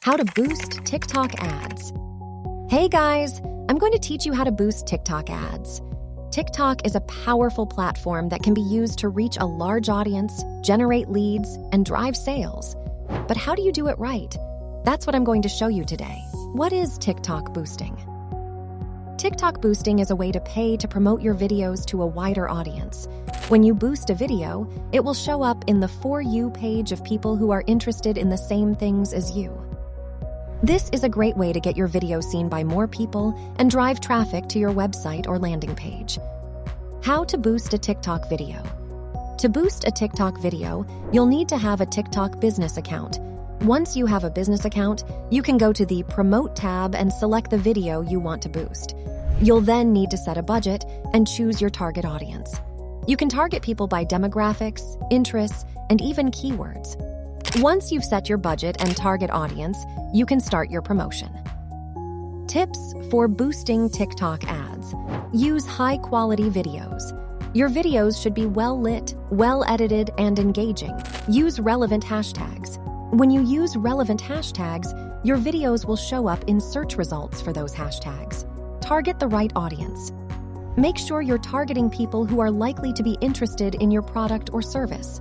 How to boost TikTok ads. Hey guys, I'm going to teach you how to boost TikTok ads. TikTok is a powerful platform that can be used to reach a large audience, generate leads, and drive sales. But how do you do it right? That's what I'm going to show you today. What is TikTok boosting? TikTok boosting is a way to pay to promote your videos to a wider audience. When you boost a video, it will show up in the For You page of people who are interested in the same things as you. This is a great way to get your video seen by more people and drive traffic to your website or landing page. How to boost a TikTok video. To boost a TikTok video, you'll need to have a TikTok business account. Once you have a business account, you can go to the Promote tab and select the video you want to boost. You'll then need to set a budget and choose your target audience. You can target people by demographics, interests, and even keywords. Once you've set your budget and target audience, you can start your promotion. Tips for boosting TikTok ads. Use high-quality videos. Your videos should be well-lit, well-edited, and engaging. Use relevant hashtags. When you use relevant hashtags, your videos will show up in search results for those hashtags. Target the right audience. Make sure you're targeting people who are likely to be interested in your product or service.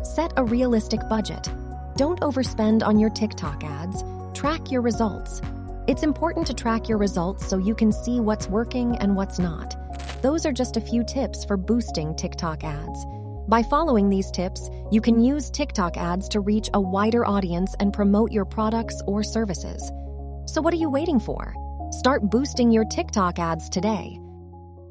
Set a realistic budget. Don't overspend on your TikTok ads. Track your results. It's important to track your results so you can see what's working and what's not. Those are just a few tips for boosting TikTok ads. By following these tips, you can use TikTok ads to reach a wider audience and promote your products or services. So what are you waiting for? Start boosting your TikTok ads today.